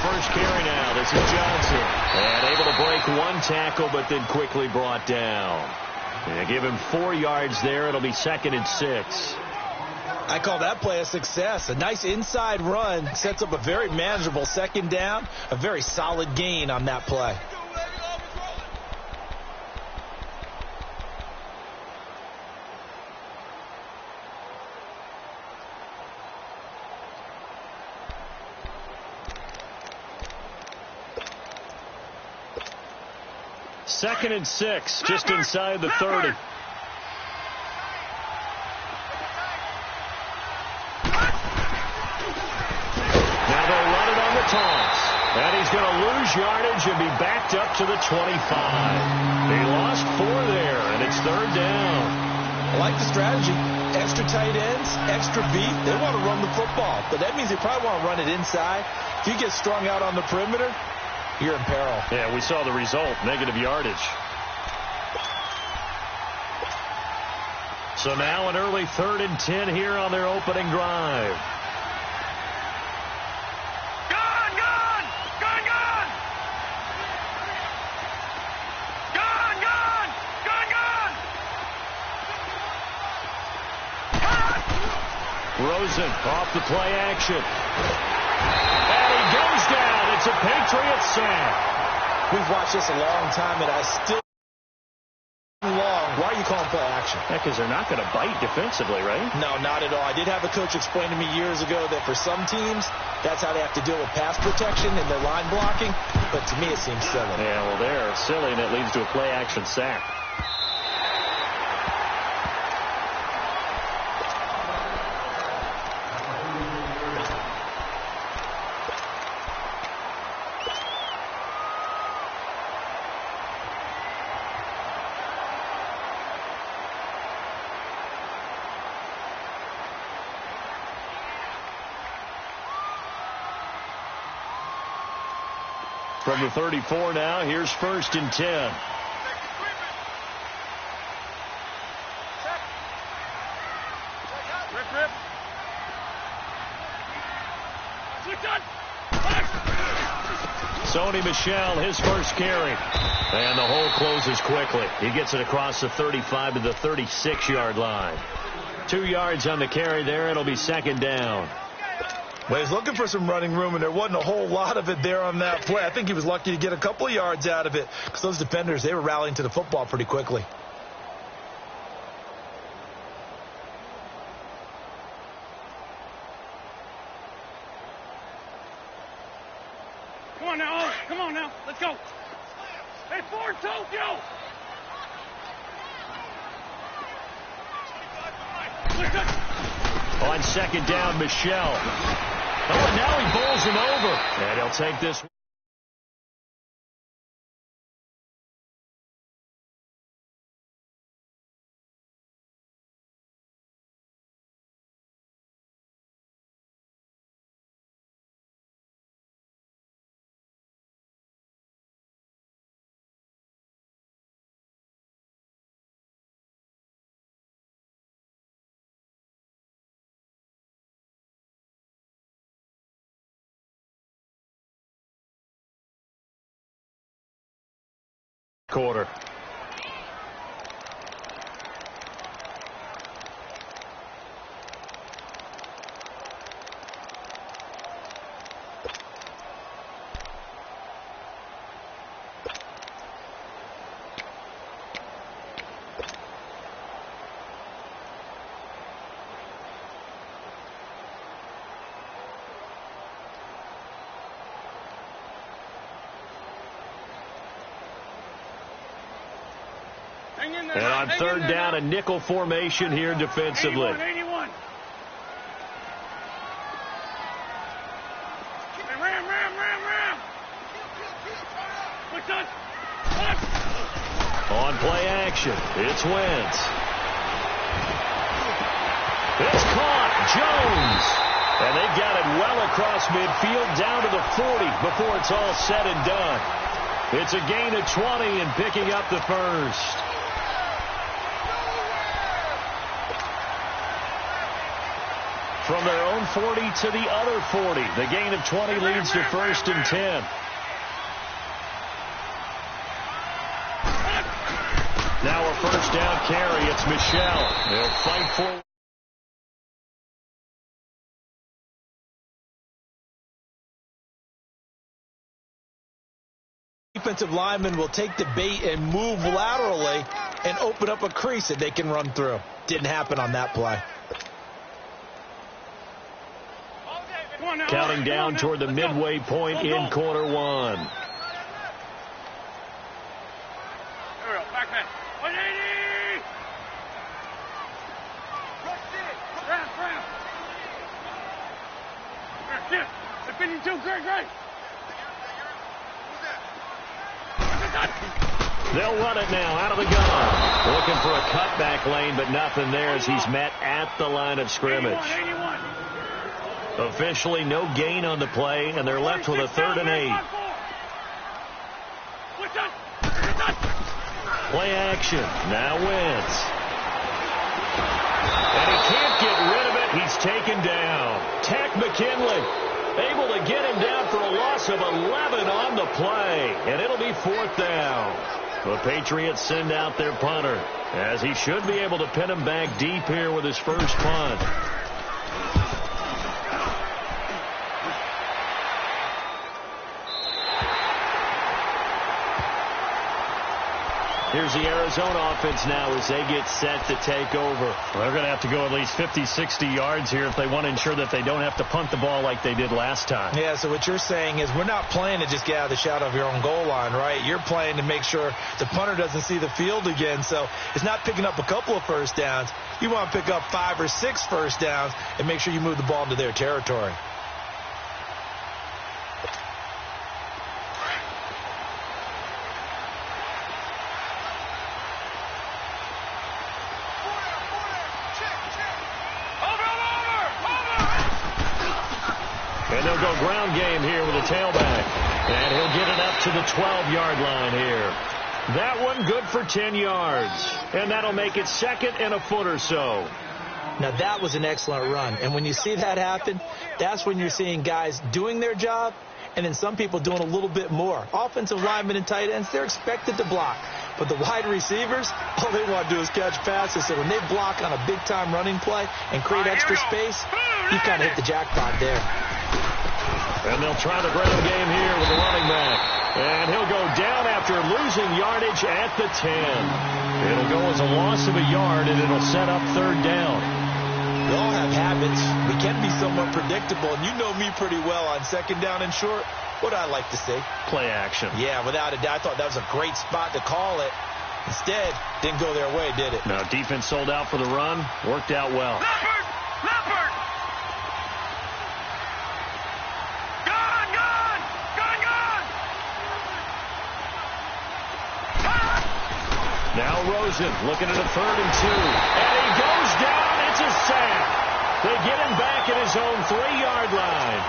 first carry now. This is Johnson. And able to break one tackle, but then quickly brought down. And give him 4 yards there. It'll be 2nd and 6. I call that play a success. A nice inside run sets up a very manageable 2nd down. A very solid gain on that play. Second and 6, just inside the 30. And he's going to lose yardage and be backed up to the 25. He lost 4 there, and it's 3rd down. I like the strategy. Extra tight ends, extra beat. They want to run the football, but that means they probably want to run it inside. If you get strung out on the perimeter, you're in peril. Yeah, we saw the result, negative yardage. So now an early 3rd and 10 here on their opening drive. Rosen off the play action. And he goes down. It's a Patriot sack. We've watched this a long time, and I still long. Why are you calling play action? Yeah, because they're not going to bite defensively, right? No, not at all. I did have a coach explain to me years ago that for some teams, that's how they have to deal with pass protection and their line blocking. But to me, it seems silly. Yeah, well, they're silly, and it leads to a play action sack. From the 34 now, here's 1st and 10. Sony Michel, his first carry. And the hole closes quickly. He gets it across the 35 to the 36-yard line. 2 yards on the carry there. It'll be 2nd down. Well, he's looking for some running room, and there wasn't a whole lot of it there on that play. I think he was lucky to get a couple of yards out of it because those defenders, they were rallying to the football pretty quickly. Come on now, come on now, let's go. Hey, Ford, Tokyo! On 2nd down, Michel. Oh, and now he bowls him over. And he'll take this. Quarter. And on 3rd down, a nickel formation here defensively. 81. Ram. On play action, it's Wentz. It's caught, Jones. And they've got it well across midfield down to the 40 before it's all said and done. It's a gain of 20 and picking up the first. from their own 40 to the other 40. The gain of 20 leads to 1st and 10. Now a first down carry. It's Michel. They'll fight for. Defensive lineman will take the bait and move laterally and open up a crease that they can run through. Didn't happen on that play. Counting down toward the midway point in quarter one. There we go. Back man. 180. Round. They're pinning too. Great. They'll run it now out of the gun. Looking for a cutback lane, but nothing there as he's met at the line of scrimmage. 81. Officially no gain on the play, and they're left with a 3rd and 8. Play action. Now Wentz. And he can't get rid of it. He's taken down. Tack McKinley able to get him down for a loss of 11 on the play. And it'll be 4th down. The Patriots send out their punter, as he should be able to pin him back deep here with his first punt. Here's the Arizona offense now as they get set to take over. Well, they're going to have to go at least 50, 60 yards here if they want to ensure that they don't have to punt the ball like they did last time. Yeah, so what you're saying is we're not playing to just get out of the shadow of your own goal line, right? You're playing to make sure the punter doesn't see the field again. So it's not picking up a couple of first downs. You want to pick up 5 or 6 first downs and make sure you move the ball into their territory. And they'll go ground game here with a tailback. And he'll get it up to the 12-yard line here. That one good for 10 yards. And that'll make it 2nd and a foot or so. Now, that was an excellent run. And when you see that happen, that's when you're seeing guys doing their job and then some people doing a little bit more. Offensive linemen and tight ends, they're expected to block. But the wide receivers, all they want to do is catch passes. So when they block on a big-time running play and create extra space, you kind of hit the jackpot there. And they'll try the ground game here with the running back. And he'll go down after losing yardage at the 10. It'll go as a loss of a yard, and it'll set up 3rd down. We all have habits. We can be somewhat predictable, and you know me pretty well on 2nd down and short. What I like to see? Play action. Yeah, without a doubt. I thought that was a great spot to call it. Instead, didn't go their way, did it? No, defense sold out for the run. Worked out well. Leopard! Now Rosen looking at a 3rd and 2. And he goes down. It's a sack. They get him back at his own 3-yard line.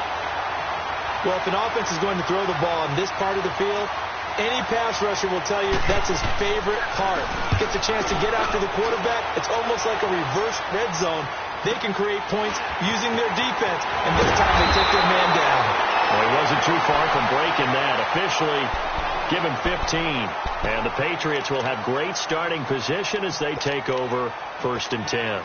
Well, if an offense is going to throw the ball in this part of the field, any pass rusher will tell you that's his favorite part. Gets a chance to get after the quarterback. It's almost like a reverse red zone. They can create points using their defense, and this time they take their man down. Well, he wasn't too far from breaking that. Officially, give him 15. And the Patriots will have great starting position as they take over 1st and 10.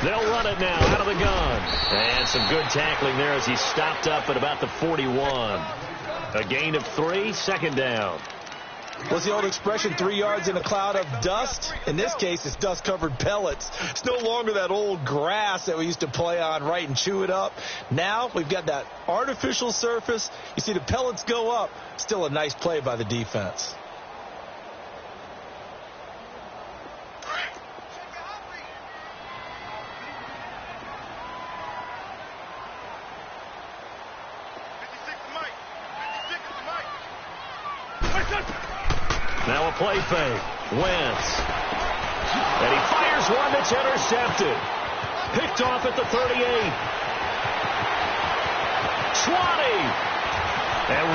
They'll run it now out of the gun. And some good tackling there as he stopped up at about the 41. A gain of 3, 2nd down. What's the old expression, 3 yards in a cloud of dust? In this case, it's dust-covered pellets. It's no longer that old grass that we used to play on, right, and chew it up. Now we've got that artificial surface. You see the pellets go up. Still a nice play by the defense. Now a play fake. Wentz. And he fires one that's intercepted. Picked off at the 38. 20. And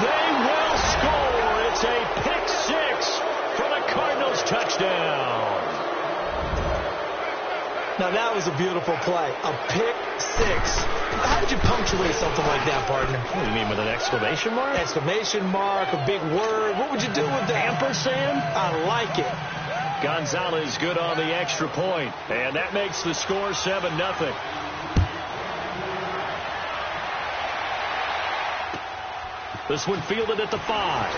they will score. It's a pick six for the Cardinals touchdown. Now, that was a beautiful play. A pick six. How did you punctuate something like that, partner? What do you mean, with an exclamation mark? Exclamation mark, a big word. What would you do with that? Ampersand? I like it. Gonzalez good on the extra point. And that makes the score 7-0. This one fielded at the 5.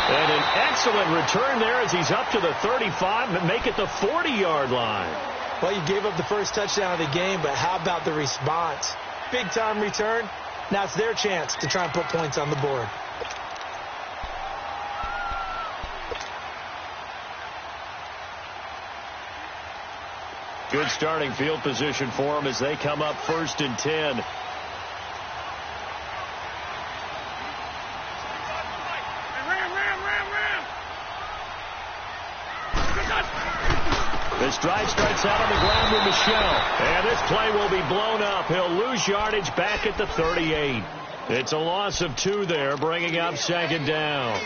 And an excellent return there as he's up to the 35 and make it the 40-yard line. Well, you gave up the first touchdown of the game, but how about the response? Big-time return. Now it's their chance to try and put points on the board. Good starting field position for them as they come up 1st and 10. This drive starts out on the ground with Michel. And this play will be blown up. He'll lose yardage back at the 38. It's a loss of 2 there, bringing up 2nd down.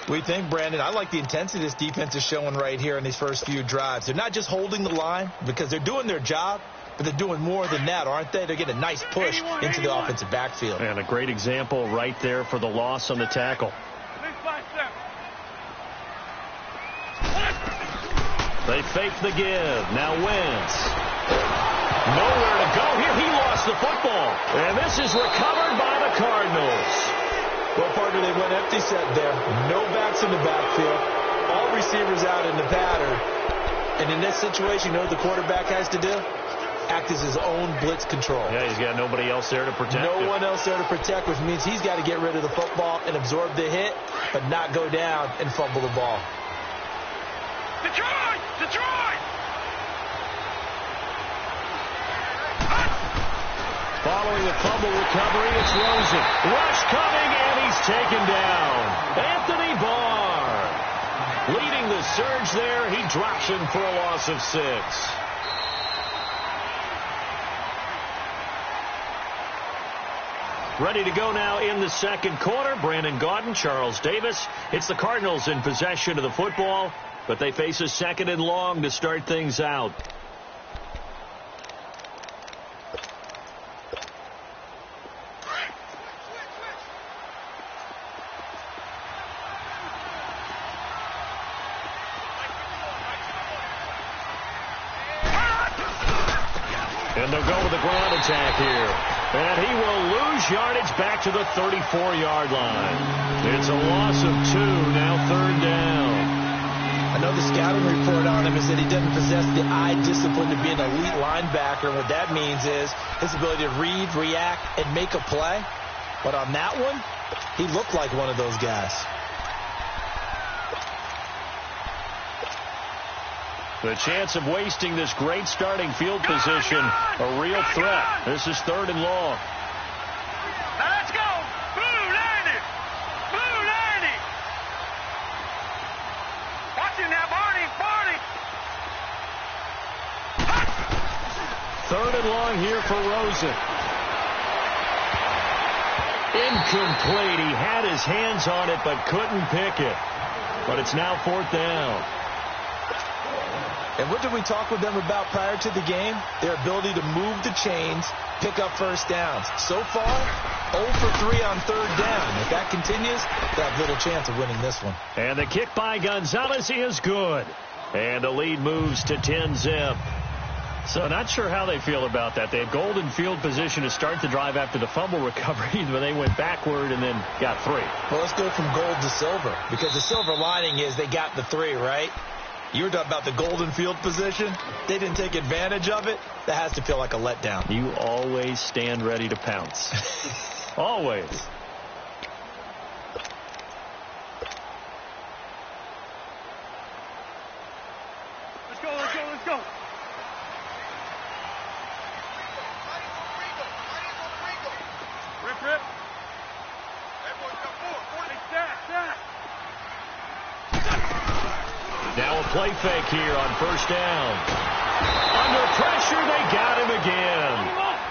We think, Brandon, I like the intensity this defense is showing right here in these first few drives. They're not just holding the line because they're doing their job, but they're doing more than that, aren't they? They're getting a nice push into the offensive backfield. And a great example right there for the loss on the tackle. They fake the give. Now Wentz. Nowhere to go here. He lost the football. And this is recovered by the Cardinals. Well, partner, they went empty set there. No backs in the backfield. All receivers out in the pattern. And in this situation, you know what the quarterback has to do? Act as his own blitz control. Yeah, he's got nobody else there to protect him. No one else there to protect, which means he's got to get rid of the football and absorb the hit, but not go down and fumble the ball. Detroit! Detroit! Following the fumble recovery, it's Rosen. Rush coming, and he's taken down. Anthony Barr leading the surge there. He drops him for a loss of 6. Ready to go now in the second quarter. Brandon Gaudin, Charles Davis. It's the Cardinals in possession of the football, but they face a 2nd and long to start things out. And they'll go with the ground attack here. And he will lose yardage back to the 34-yard line. It's a loss of 2, now 3rd down. I know the scouting report on him is that he doesn't possess the eye discipline to be an elite linebacker. And what that means is his ability to read, react, and make a play. But on that one, he looked like one of those guys. The chance of wasting this great starting field position, a real threat. This is 3rd and long. Now let's go! Blue landed! Blue landed! Watch him now, Barney! Barney! 3rd and long here for Rosen. Incomplete. He had his hands on it but couldn't pick it. But it's now 4th down. And what did we talk with them about prior to the game? Their ability to move the chains, pick up first downs. So far, 0 for 3 on 3rd down. If that continues, they have little chance of winning this one. And the kick by Gonzalez is good. And the lead moves to 10-zip. So not sure how they feel about that. They had golden field position to start the drive after the fumble recovery, but they went backward and then got 3. Well, let's go from gold to silver, because the silver lining is they got the 3, right? You were talking about the golden field position. They didn't take advantage of it. That has to feel like a letdown. You always stand ready to pounce. Always. Let's go, let's go, let's go! Rip, rip! Hey, boys, got 4. Hey, stack, stack! Now a play fake here on first down. Under pressure, they got him again.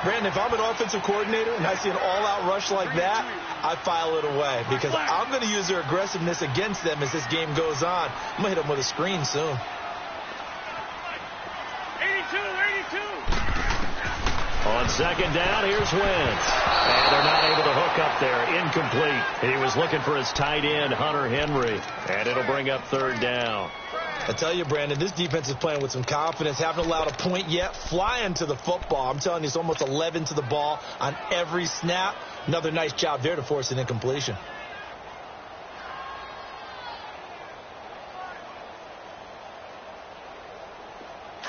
Brandon, if I'm an offensive coordinator and I see an all-out rush like that, I file it away because I'm going to use their aggressiveness against them as this game goes on. I'm going to hit them with a screen soon. 82. On second down, here's Wentz. And they're not able to hook up there. Incomplete. He was looking for his tight end, Hunter Henry. And it'll bring up third down. I tell you, Brandon, this defense is playing with some confidence. Haven't allowed a point yet. Flying to the football. I'm telling you, it's almost 11 to the ball on every snap. Another nice job there to force an incompletion.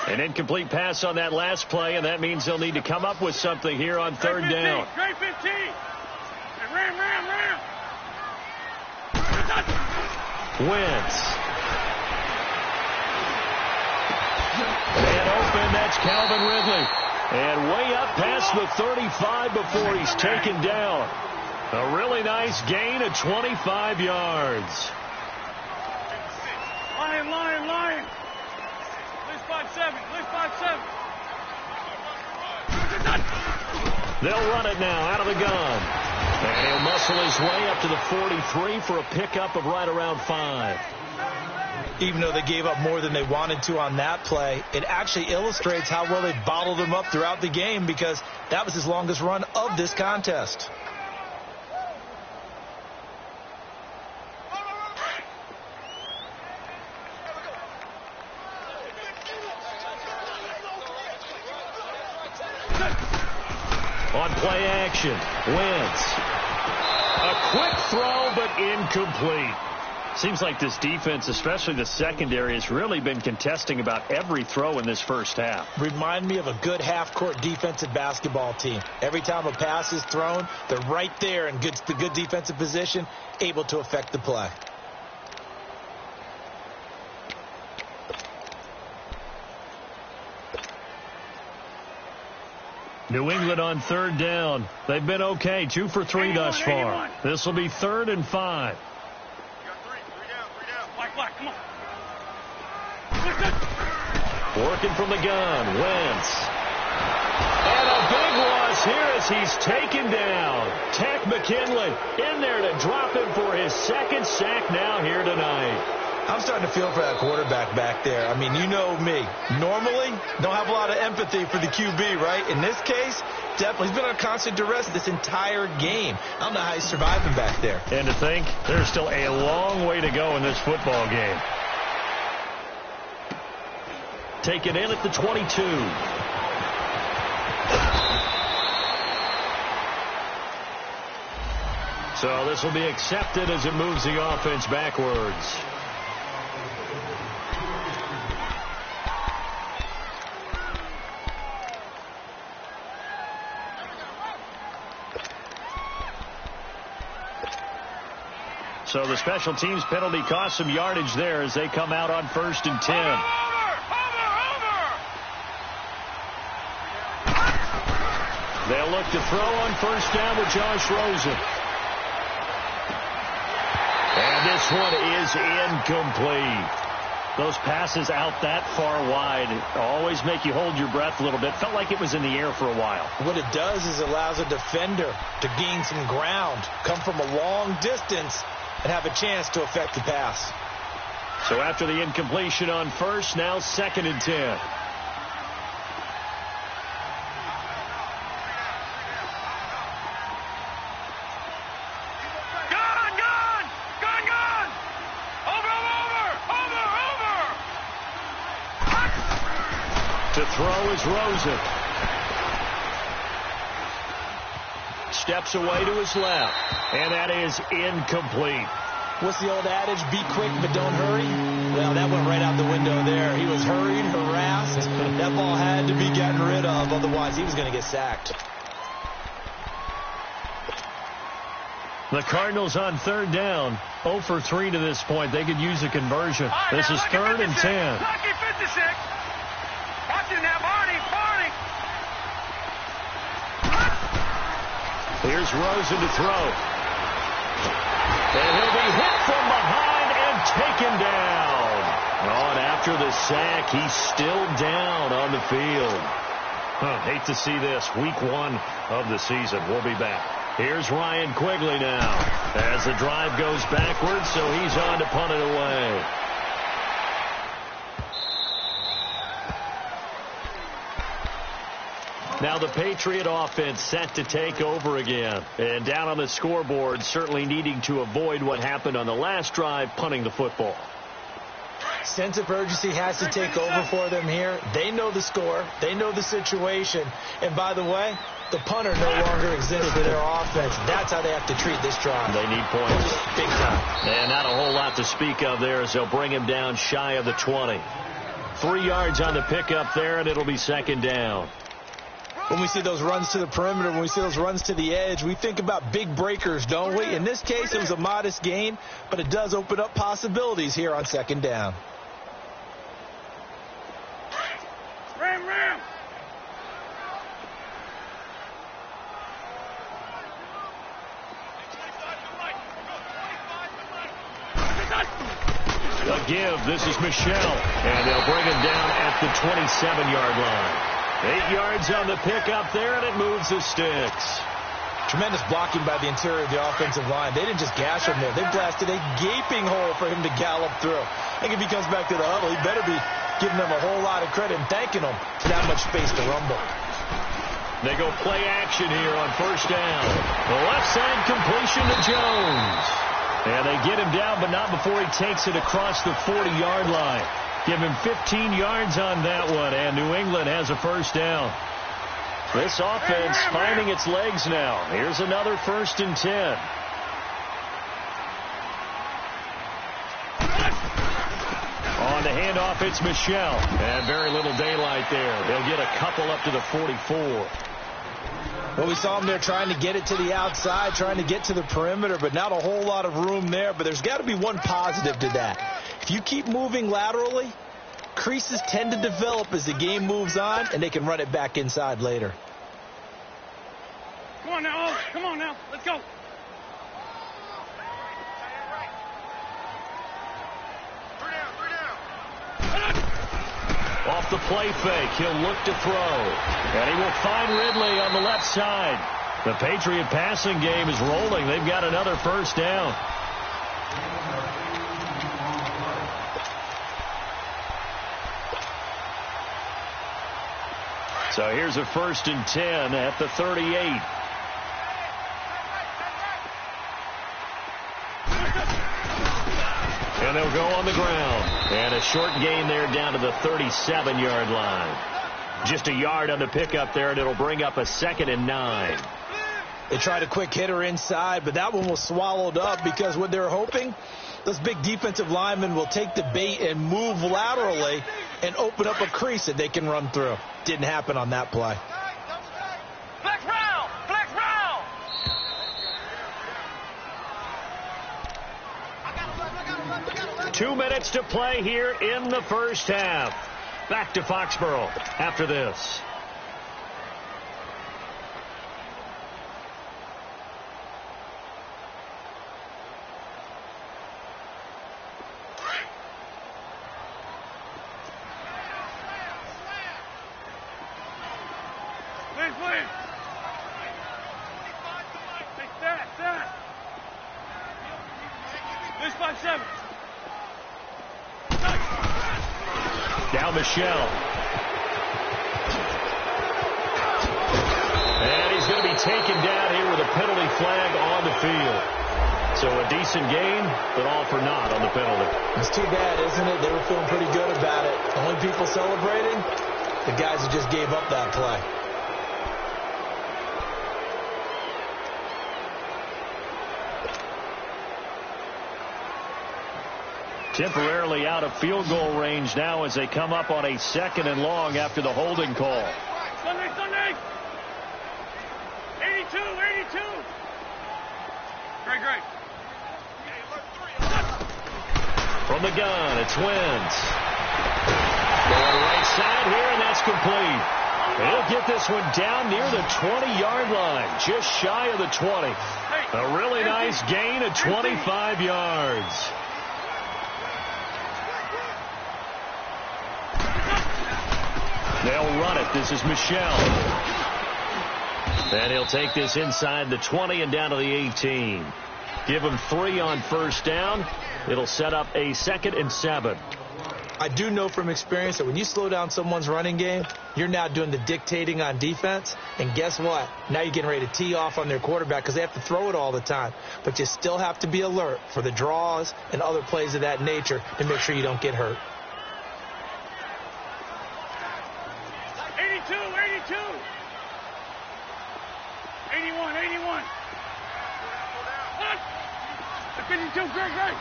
An incomplete pass on that last play, and that means they'll need to come up with something here on third down. Great 15. Ram. Wentz. And open, that's Calvin Ridley. And way up past the 35 before he's taken down. A really nice gain of 25 yards. Lion. At least 5-7. They'll run it now out of the gun. And he'll muscle his way up to the 43 for a pickup of right around 5. Even though they gave up more than they wanted to on that play, it actually illustrates how well they bottled them up throughout the game because that was his longest run of this contest. On play action, Wentz. A quick throw, but incomplete. Seems like this defense, especially the secondary, has really been contesting about every throw in this first half. Remind me of a good half-court defensive basketball team. Every time a pass is thrown, they're right there in the good defensive position, able to affect the play. New England on third down. They've been okay, 2 for 3 thus far. This will be 3rd and 5. Black, come on. Working from the gun, Wentz. And a big loss here as he's taken down. Takk McKinley in there to drop him for his 2nd sack now here tonight. I'm starting to feel for that quarterback back there. I mean, you know me. Normally, don't have a lot of empathy for the QB, right? In this case, definitely. He's been on constant duress this entire game. I don't know how he's surviving back there. And to think, there's still a long way to go in this football game. Taken in at the 22. So this will be accepted as it moves the offense backwards. So the special teams penalty cost some yardage there as they come out on 1st and 10. Over! They'll look to throw on 1st down with Josh Rosen. And this one is incomplete. Those passes out that far wide always make you hold your breath a little bit. Felt like it was in the air for a while. What it does is it allows a defender to gain some ground, come from a long distance, and have a chance to affect the pass. So after the incompletion on 1st, now 2nd and 10. To throw is Rosen. Steps away to his left. And that is incomplete. What's the old adage? Be quick, but don't hurry. Well, that went right out the window there. He was hurried, harassed. That ball had to be gotten rid of. Otherwise, he was going to get sacked. The Cardinals on 3rd down. 0 for 3 to this point. They could use a conversion. This is 3rd and 10. Lucky 56. Watch it now, Barney. Here's Rosen to throw. And he'll be hit from behind and taken down. On after the sack, he's still down on the field. Hate to see this. Week 1 of the season. We'll be back. Here's Ryan Quigley now as the drive goes backwards, so he's on to punt it away. Now the Patriot offense set to take over again. And down on the scoreboard, certainly needing to avoid what happened on the last drive, punting the football. Sense of urgency has to take over for them here. They know the score. They know the situation. And by the way, the punter no longer exists for their offense. That's how they have to treat this drive. They need points. Big time. And not a whole lot to speak of there as they'll bring him down shy of the 20. 3 yards on the pickup there, and it'll be second down. When we see those runs to the perimeter, when we see those runs to the edge, we think about big breakers, don't we? In this case, it was a modest gain, but it does open up possibilities here on second down. Ram! A give. This is Michelle, and they'll bring him down at the 27-yard line. 8 yards on the pickup there, and it moves the sticks. Tremendous blocking by the interior of the offensive line. They didn't just gash him there. They blasted a gaping hole for him to gallop through. I think if he comes back to the huddle, he better be giving them a whole lot of credit and thanking them for that much space to rumble. They go play action here on first down. The left side completion to Jones. And they get him down, but not before he takes it across the 40-yard line. Give him 15 yards on that one, and New England has a first down. This offense finding its legs now. Here's another 1st and 10. On the handoff, it's Michelle. And very little daylight there. They'll get a couple up to the 44. Well, we saw him there trying to get it to the outside, trying to get to the perimeter, but not a whole lot of room there. But there's got to be one positive to that. If you keep moving laterally, creases tend to develop as the game moves on, and they can run it back inside later. Come on now, Oak. Come on now. Let's go. Off the play fake, he'll look to throw. And he will find Ridley on the left side. The Patriot passing game is rolling. They've got another first down. So here's a 1st and 10 at the 38. And they'll go on the ground. And a short gain there down to the 37-yard line. Just a yard on the pickup there, and it'll bring up a 2nd and 9. They tried a quick hitter inside, but that one was swallowed up because what they're hoping, those big defensive linemen will take the bait and move laterally and open up a crease that they can run through. Didn't happen on that play. Flex round! Flex round! 2 minutes to play here in the first half. Back to Foxborough after this. Please. Hey, stand. This 5-7. Down Michelle. And he's going to be taken down here with a penalty flag on the field. So a decent gain, but all for naught on the penalty. It's too bad, isn't it? They were feeling pretty good about it. The only people celebrating, the guys who just gave up that play. Temporarily out of field goal range now as they come up on a 2nd and long after the holding call. Sunday. 82. Great. From the gun, it's Wentz. Going right side here, and that's complete. He'll get this one down near the 20-yard line, just shy of the 20. A really nice gain of 25 yards. They'll run it. This is Michel. And he'll take this inside the 20 and down to the 18. Give him 3 on first down. It'll set up a 2nd and 7. I do know from experience that when you slow down someone's running game, you're now doing the dictating on defense. And guess what? Now you're getting ready to tee off on their quarterback because they have to throw it all the time. But you still have to be alert for the draws and other plays of that nature to make sure you don't get hurt. 82, 82. 81, 81. What? The 52, great.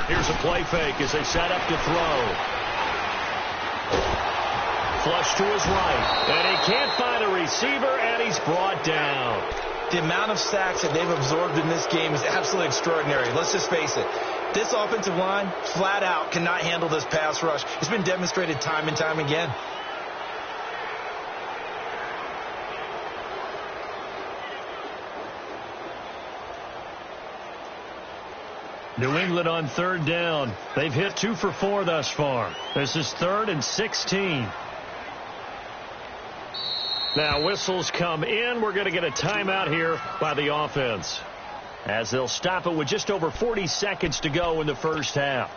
Here's a play fake as they set up to throw. Flush to his right. And he can't find a receiver, and he's brought down. The amount of sacks that they've absorbed in this game is absolutely extraordinary. Let's just face it. This offensive line, flat out, cannot handle this pass rush. It's been demonstrated time and time again. New England on 3rd down. They've hit 2 for 4 thus far. This is 3rd and 16. Now whistles come in. We're going to get a timeout here by the offense, as they'll stop it with just over 40 seconds to go in the first half.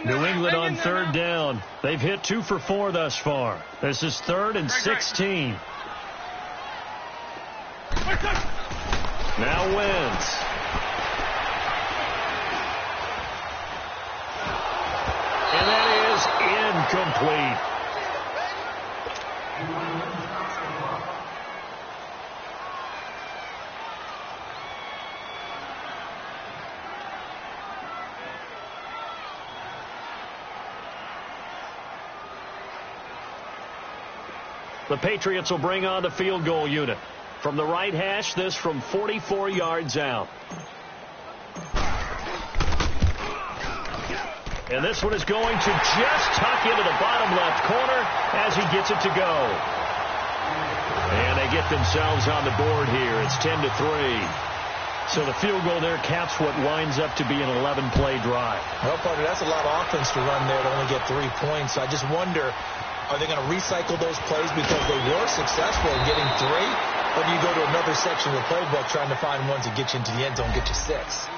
New England on 3rd down. They've hit 2 for 4 thus far. This is 3rd and 16. Now wins. And that is incomplete. The Patriots will bring on the field goal unit. From the right hash, this from 44 yards out. And this one is going to just tuck into the bottom left corner as he gets it to go. And they get themselves on the board here. It's 10-3. So the field goal there caps what winds up to be an 11-play drive. Well, partner, that's a lot of offense to run there to only get 3 points. So I just wonder, are they going to recycle those plays because they were successful in getting 3? Or do you go to another section of the playbook trying to find ones that get you into the end zone, get you 6?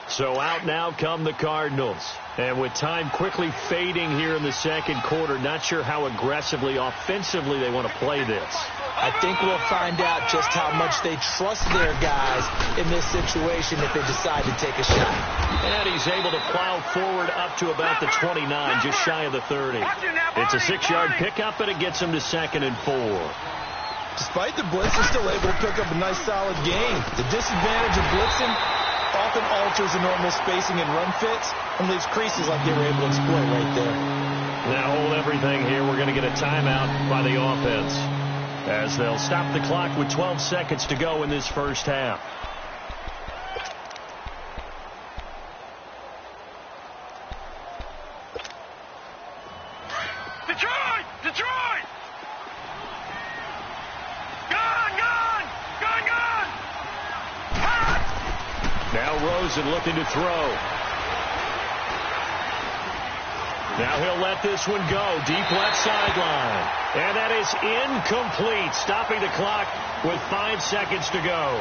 So out now come the Cardinals. And with time quickly fading here in the second quarter, not sure how aggressively, offensively they want to play this. I think we'll find out just how much they trust their guys in this situation if they decide to take a shot. And he's able to plow forward up to about the 29, just shy of the 30. It's a 6-yard pickup, and it gets him to 2nd and 4. Despite the blitz, they're still able to pick up a nice, solid gain. The disadvantage of blitzing often alters the normal spacing and run fits and leaves creases like they were able to exploit right there. Now hold everything here. We're going to get a timeout by the offense, as they'll stop the clock with 12 seconds to go in this first half. Detroit! Detroit! Gone! Now Rosen looking to throw. Now he'll let this one go. Deep left sideline. And that is incomplete. Stopping the clock with 5 seconds to go.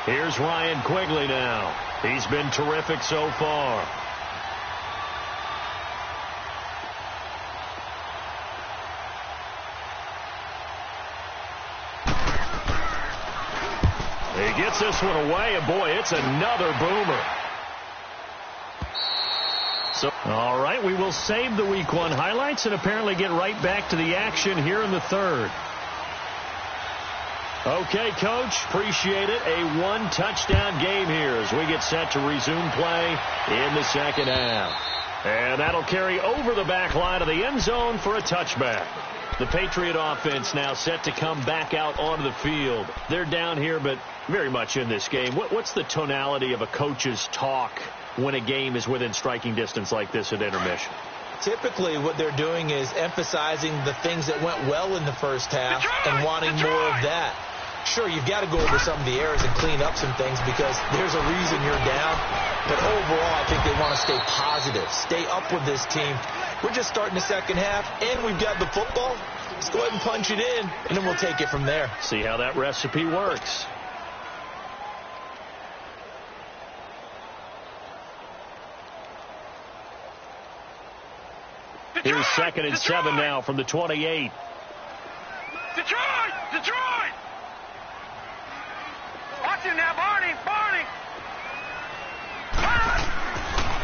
Here's Ryan Quigley now. He's been terrific so far. He gets this one away, and boy, it's another boomer. So, all right, we will save the Week 1 highlights and apparently get right back to the action here in the third. Okay, Coach, appreciate it. A 1-touchdown game here as we get set to resume play in the second half. And that'll carry over the back line of the end zone for a touchback. The Patriot offense now set to come back out onto the field. They're down here, but very much in this game. What's the tonality of a coach's talk when a game is within striking distance like this at intermission? Typically, what they're doing is emphasizing the things that went well in the first half and wanting more of that. Sure, you've got to go over some of the errors and clean up some things because there's a reason you're down. But overall, I think they want to stay positive, stay up with this team. We're just starting the second half, and we've got the football. Let's go ahead and punch it in, and then we'll take it from there. See how that recipe works. Here's 2nd and 7 now from the 28. Detroit! Watch him now, Barney!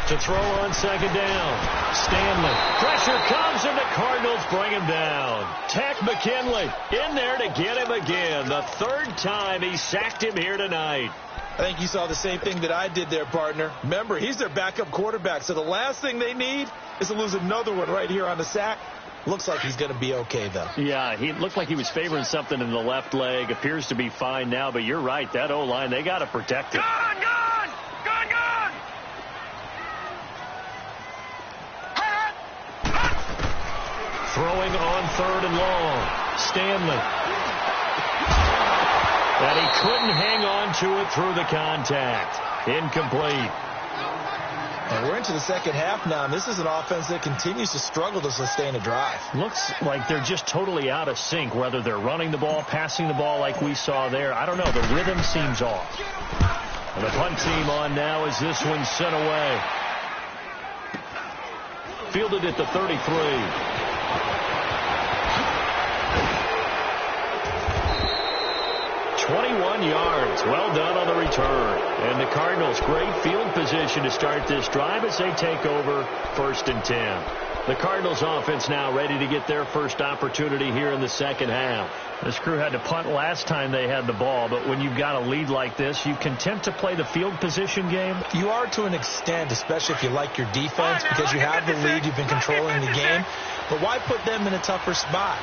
To throw on 2nd down. Stanley. Pressure comes, and the Cardinals bring him down. Tech McKinley in there to get him again. The 3rd time he sacked him here tonight. I think you saw the same thing that I did there, partner. Remember, he's their backup quarterback, so the last thing they need is to lose another one right here on the sack. Looks like he's going to be okay, though. Yeah, he looked like he was favoring something in the left leg. Appears to be fine now, but you're right. That O-line, they got to protect him. Gone! Throwing on 3rd and long. Stanley. And he couldn't hang on to it through the contact. Incomplete. And we're into the second half now, and this is an offense that continues to struggle to sustain a drive. Looks like they're just totally out of sync, whether they're running the ball, passing the ball like we saw there. I don't know. The rhythm seems off. And the punt team on now as this one's sent away. Fielded at the 33. 21 yards. Well done on the return. And the Cardinals, great field position to start this drive as they take over 1st and 10. The Cardinals offense now ready to get their first opportunity here in the second half. This crew had to punt last time they had the ball, but when you've got a lead like this, you content to play the field position game? You are to an extent, especially if you like your defense, because you have the lead, you've been controlling the game. But why put them in a tougher spot?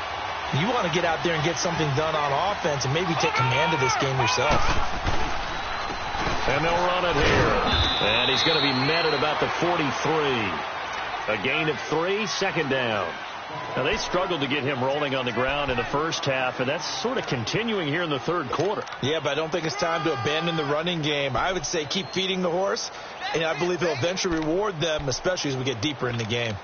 You want to get out there and get something done on offense and maybe take command of this game yourself. And they'll run it here. And he's going to be met at about the 43. A gain of 3, 2nd down. Now, they struggled to get him rolling on the ground in the first half, and that's sort of continuing here in the 3rd quarter. Yeah, but I don't think it's time to abandon the running game. I would say keep feeding the horse, and I believe he'll eventually reward them, especially as we get deeper in the game.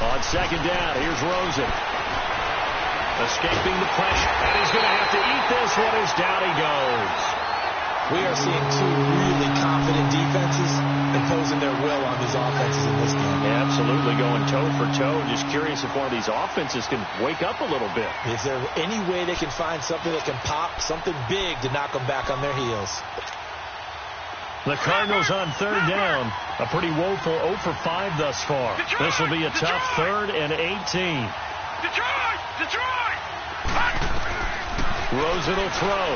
On 2nd down, here's Rosen. Escaping the pressure, and he's going to have to eat this one as down he goes. We are seeing 2 really confident defenses imposing their will on these offenses in this game. Yeah, absolutely, going toe for toe. Just curious if one of these offenses can wake up a little bit. Is there any way they can find something that can pop, something big to knock them back on their heels? The Cardinals on 3rd down. A pretty woeful 0 for 5 thus far. This will be a tough 3rd and 18. Detroit! Rosen will throw.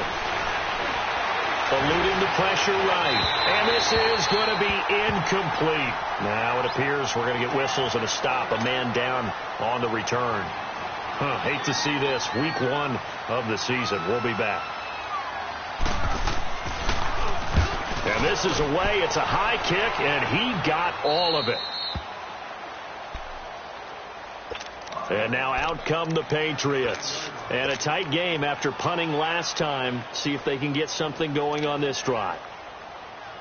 Eluding the pressure right. And this is going to be incomplete. Now it appears we're going to get whistles and a stop. A man down on the return. Hate to see this. Week 1 of the season. We'll be back. And this is away. It's a high kick, and he got all of it. And now out come the Patriots. And a tight game after punting last time. See if they can get something going on this drive.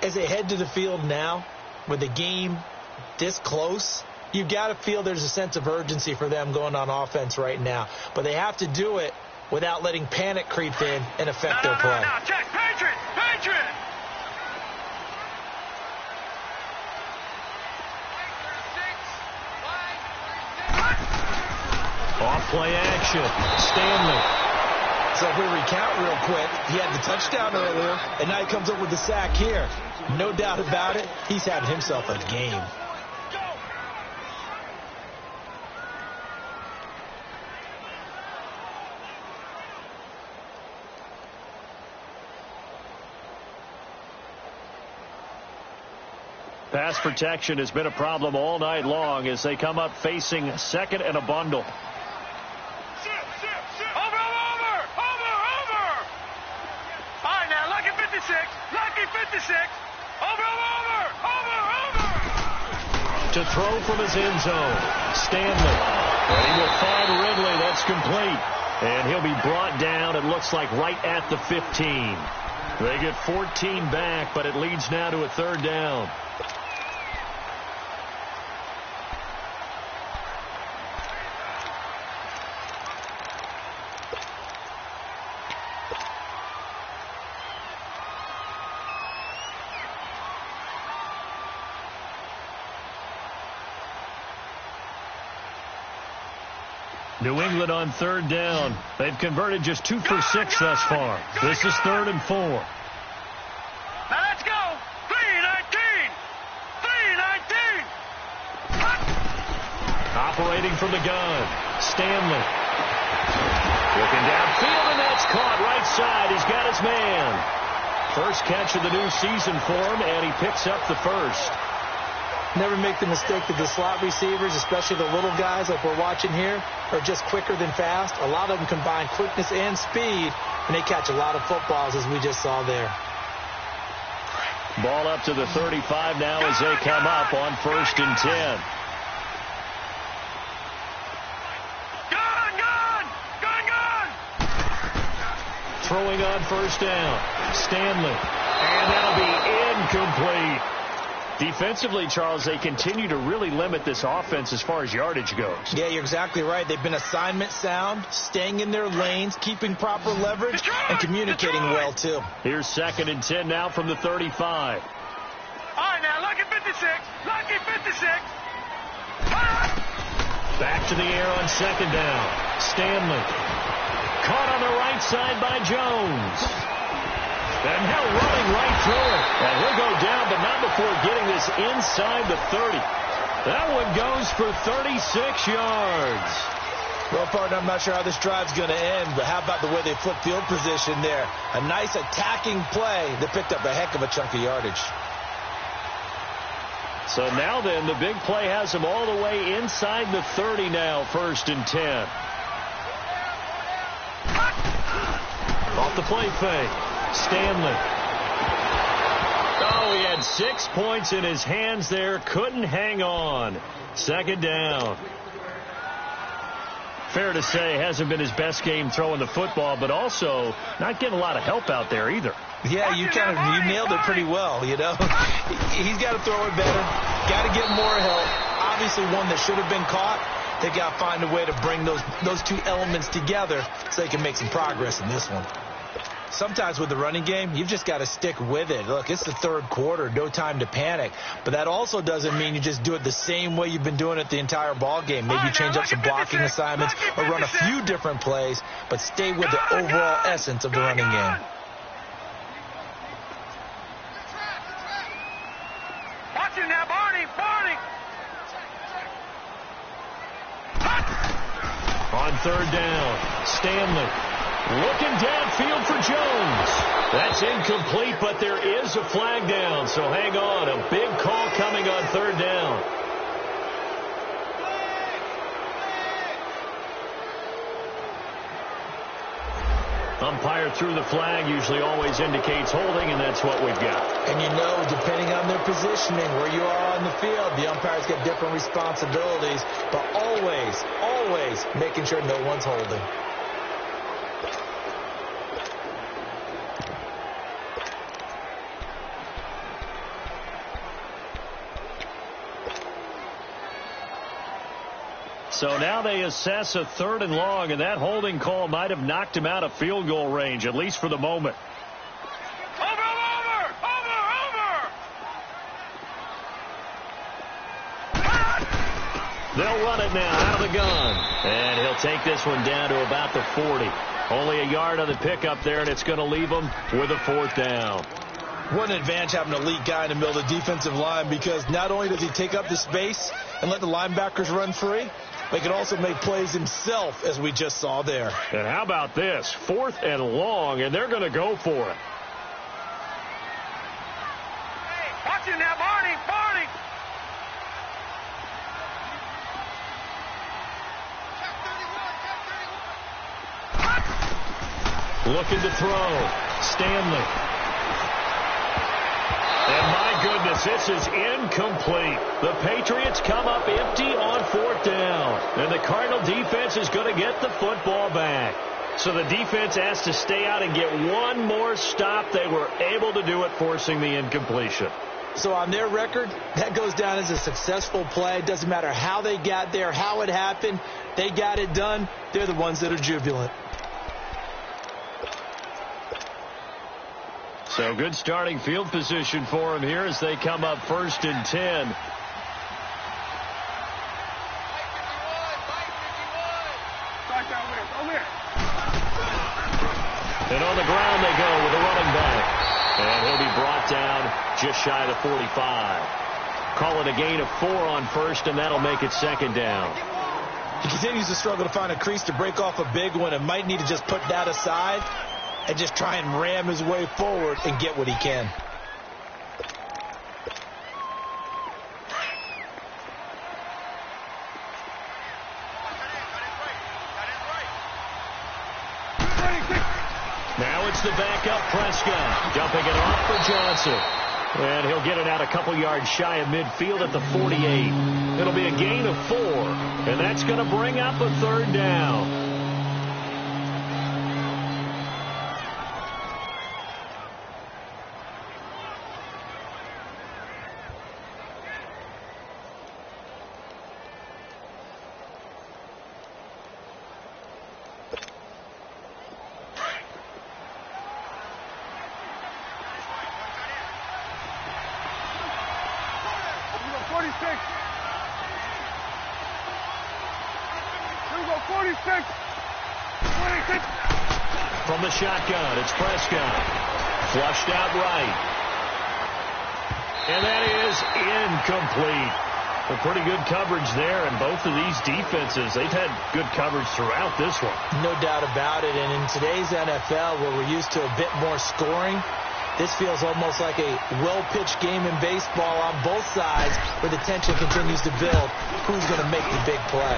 As they head to the field now, with the game this close, you've got to feel there's a sense of urgency for them going on offense right now. But they have to do it without letting panic creep in and affect their play. No, check, Patriot! Off play action. Stanley. So if we count real quick. He had the touchdown earlier, and now he comes up with the sack here. No doubt about it, he's having himself a game. Pass protection has been a problem all night long as they come up facing second and a bundle. Over! All right, now, lucky 56. Over! To throw from his end zone, Stanley. And he will find Ridley. That's complete. And he'll be brought down, it looks like, right at the 15. They get 14 back, but it leads now to a third down. New England on third down. They've converted just 2 for 6 thus far. This is 3rd and 4. Now let's go. 3-19. Operating from the gun. Stanley. Looking downfield, and that's caught right side. He's got his man. First catch of the new season for him, and he picks up the first. Never make the mistake that the slot receivers, especially the little guys like we're watching here, are just quicker than fast. A lot of them combine quickness and speed, and they catch a lot of footballs, as we just saw there. Ball up to the 35 now as they come up on 1st and 10. Throwing on 1st down. Stanley. And that'll be incomplete. Defensively, Charles, they continue to really limit this offense as far as yardage goes. Yeah, you're exactly right. They've been assignment sound, staying in their lanes, keeping proper leverage, and communicating well, too. Here's 2nd and 10 now from the 35. All right, now, lucky 56. Back to the air on 2nd down. Stanley. Caught on the right side by Jones. And now running right through it. And he'll go down, but not before getting this inside the 30. That one goes for 36 yards. Well, partner, I'm not sure how this drive's going to end, but how about the way they flip field position there? A nice attacking play that picked up a heck of a chunk of yardage. So now then, the big play has him all the way inside the 30 now, 1st and 10. Off the play fake. Stanley. Oh, he had 6 points in his hands there. Couldn't hang on. 2nd down. Fair to say, hasn't been his best game throwing the football, but also not getting a lot of help out there either. Yeah, you nailed it pretty well, you know. He's got to throw it better. Got to get more help. Obviously one that should have been caught. They got to find a way to bring those two elements together so they can make some progress in this one. Sometimes with the running game, you've just got to stick with it. Look, it's the 3rd quarter, no time to panic. But that also doesn't mean you just do it the same way you've been doing it the entire ball game. Maybe change up some blocking assignments or run a few different plays, but stay with the overall essence of the running game. Watch him now, Barney. On 3rd down, Stanley. Looking downfield for Jones. That's incomplete, but there is a flag down, so hang on. A big call coming on 3rd down. Umpire threw the flag, usually always indicates holding, and that's what we've got. And you know, depending on their positioning, where you are on the field, the umpires get different responsibilities, but always making sure no one's holding. So now they assess a 3rd and long, and that holding call might have knocked him out of field goal range, at least for the moment. Over! They'll run it now out of the gun. And he'll take this one down to about the 40. Only a yard on the pickup there, and it's going to leave them with a 4th down. What an advantage having an elite guy in the middle of the defensive line, because not only does he take up the space and let the linebackers run free, but he can also make plays himself, as we just saw there. And how about this? 4th and long, and they're going to go for it. Hey, watch it now, Barney. Looking to throw. Stanley. And my goodness, this is incomplete. The Patriots come up empty on 4th down. And the Cardinal defense is going to get the football back. So the defense has to stay out and get one more stop. They were able to do it, forcing the incompletion. So on their record, that goes down as a successful play. It doesn't matter how they got there, how it happened. They got it done. They're the ones that are jubilant. So good starting field position for them here as they come up 1st and 10. And on the ground they go with a running back. And he'll be brought down just shy of the 45. Call it a gain of 4 on 1st, and that'll make it 2nd down. He continues to struggle to find a crease to break off a big one, and might need to just put that aside and just try and ram his way forward and get what he can. Now it's the backup Prescott, dumping it off for Johnson. And he'll get it out a couple yards shy of midfield at the 48. It'll be a gain of 4, and that's going to bring up a 3rd down. From the shotgun, it's Prescott. Flushed out right. And that is incomplete. A pretty good coverage there, and both of these defenses, they've had good coverage throughout this one. No doubt about it, and in today's NFL, where we're used to a bit more scoring, this feels almost like a well-pitched game in baseball on both sides, where the tension continues to build. Who's going to make the big play?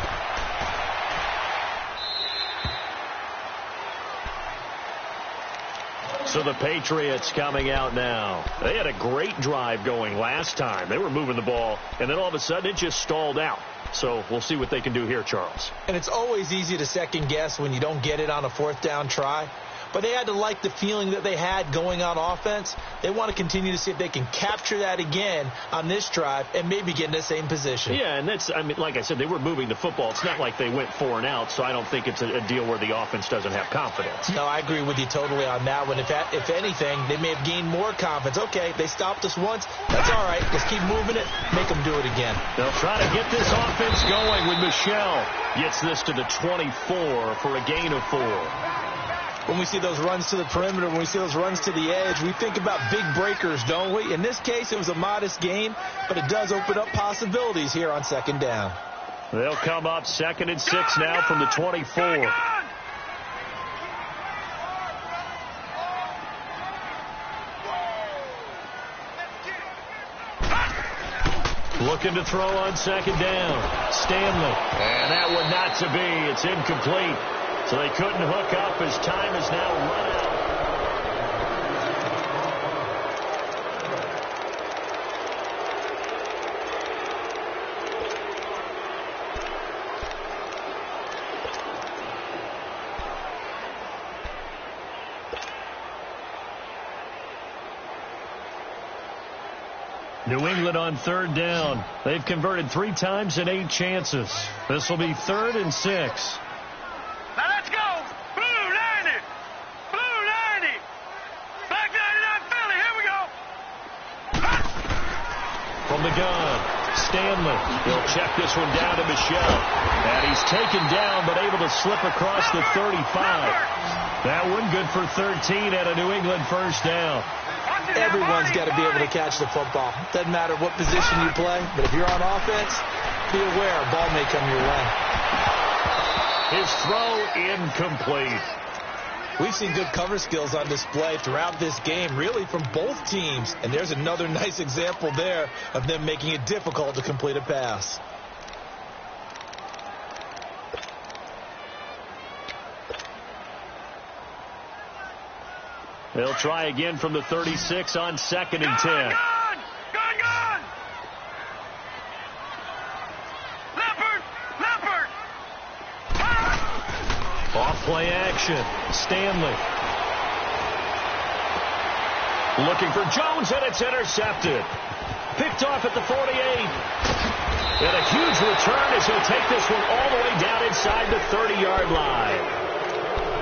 So the Patriots coming out now. They had a great drive going last time. They were moving the ball, and then all of a sudden it just stalled out. So we'll see what they can do here, Charles. And it's always easy to second guess when you don't get it on a 4th down try. But they had to like the feeling that they had going on offense. They want to continue to see if they can capture that again on this drive and maybe get in the same position. Yeah, and that's, I mean, like I said, they were moving the football. It's not like they went 4 and out, so I don't think it's a deal where the offense doesn't have confidence. No, I agree with you totally on that one. If anything, they may have gained more confidence. Okay, they stopped us once. That's all right. Let's keep moving it. Make them do it again. They'll try to get this offense going with Michelle. Gets this to the 24 for a gain of 4. When we see those runs to the perimeter, when we see those runs to the edge, we think about big breakers, don't we? In this case, it was a modest gain, but it does open up possibilities here on 2nd down. They'll come up 2nd and 6 now from the 24. Looking to throw on 2nd down. Stanley. And that one not to be. It's incomplete. So they couldn't hook up as time is now run out. New England on 3rd down. They've converted 3 times in 8 chances. This will be 3rd and 6. From the gun, Stanley. He'll check this one down to Michelle. And he's taken down, but able to slip across the 35. That one good for 13 at a New England first down. Everyone's got to be able to catch the football. Doesn't matter what position you play, but if you're on offense, be aware a ball may come your way. His throw incomplete. We've seen good cover skills on display throughout this game, really from both teams. And there's another nice example there of them making it difficult to complete a pass. They'll try again from the 36 on 2nd and 10. Gone! Leopard! Off play action. Stanley. Looking for Jones, and it's intercepted. Picked off at the 48. And a huge return as he'll take this one all the way down inside the 30-yard line.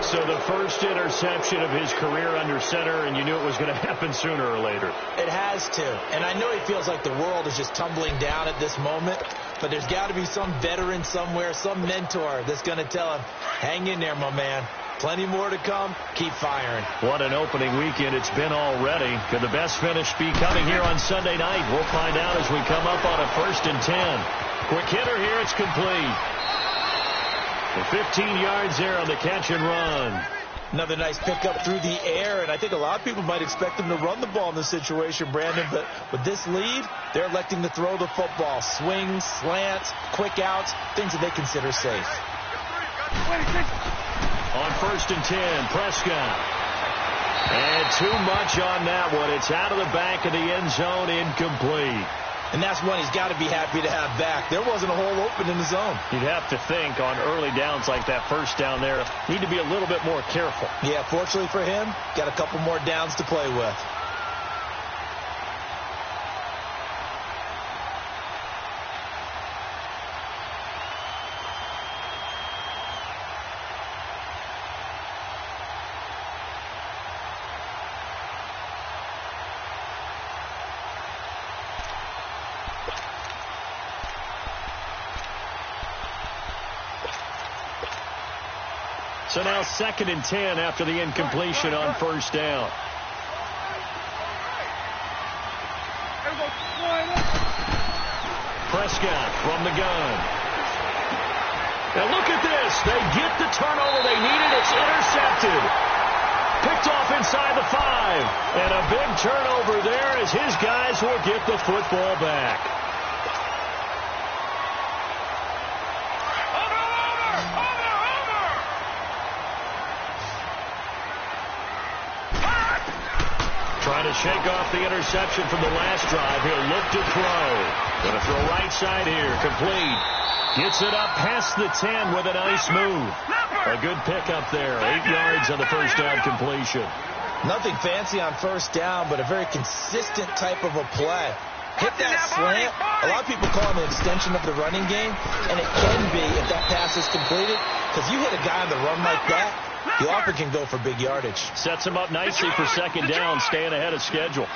So the first interception of his career under center, and you knew it was going to happen sooner or later. It has to. And I know he feels like the world is just tumbling down at this moment, but there's got to be some veteran somewhere, some mentor that's going to tell him, hang in there, my man. Plenty more to come. Keep firing. What an opening weekend it's been already. Could the best finish be coming here on Sunday night? We'll find out as we come up on a 1st and 10. Quick hitter here. It's complete. 15 yards there on the catch and run. Another nice pickup through the air, and I think a lot of people might expect him to run the ball in this situation, Brandon, but with this lead, they're electing to throw the football. Swings, slants, quick outs, things that they consider safe. On 1st and 10, Prescott. And too much on that one. It's out of the back of the end zone, incomplete. And that's one he's got to be happy to have back. There wasn't a hole open in the zone. You'd have to think on early downs like that first down there, need to be a little bit more careful. Yeah, fortunately for him, got a couple more downs to play with. So now 2nd and 10 after the incompletion on first down. Prescott from the gun. And look at this. They get the turnover they needed. It's intercepted. Picked off inside the 5. And a big turnover there as his guys will get the football back. Trying to shake off the interception from the last drive. He'll look to throw. Going to throw right side here. Complete. Gets it up past the 10 with a nice move. A good pickup there. 8 yards on the first down completion. Nothing fancy on first down, but a very consistent type of a play. Hit that slant. A lot of people call it an extension of the running game, and it can be if that pass is completed, because you hit a guy on the run like that, you often can go for big yardage. Sets him up nicely for 2nd down, staying ahead of schedule.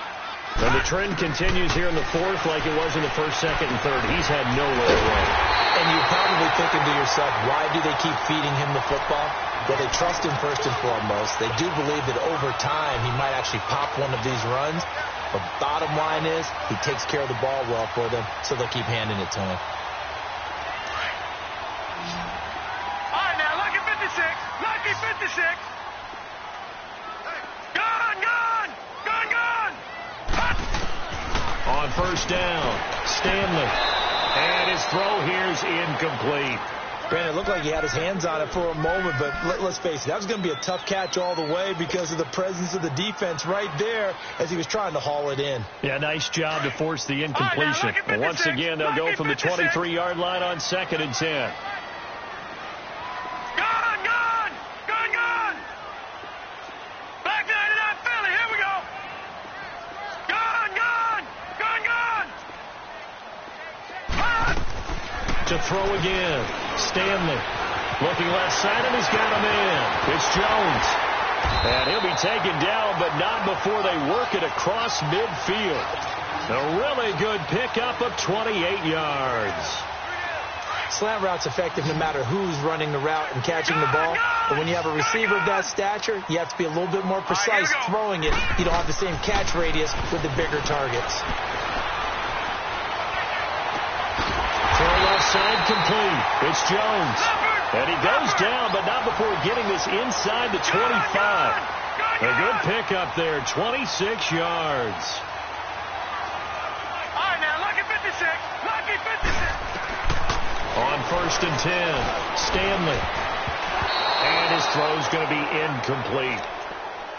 And the trend continues here in the 4th like it was in the 1st, 2nd, and 3rd. He's had nowhere to run. And you're probably thinking to yourself, why do they keep feeding him the football? Well, they trust him first and foremost. They do believe that over time he might actually pop one of these runs. But bottom line is he takes care of the ball well for them, so they'll keep handing it to him. All right, now, lucky 56. Lucky 56. Gone. On first down, Stanley. And his throw here is incomplete. Brandon, it looked like he had his hands on it for a moment, but let's face it, that was going to be a tough catch all the way because of the presence of the defense right there as he was trying to haul it in. Yeah, nice job to force the incompletion. And once again, they'll go from the 23-yard line on 2nd and 10. Gone. Back to 99 Philly. Here we go. Gone. To throw again. Stanley looking left side, and he's got him in. It's Jones. And he'll be taken down, but not before they work it across midfield. A really good pickup of 28 yards. Slant route's effective no matter who's running the route and catching the ball. But when you have a receiver of that stature, you have to be a little bit more precise throwing it. You don't have the same catch radius with the bigger targets. Throw left side complete. It's Jones. And he goes down, but not before getting this inside the 25. A good pickup there, 26 yards. All right, now, lucky 56. Lucky 56. On 1st and 10, Stanley. And his throw's going to be incomplete.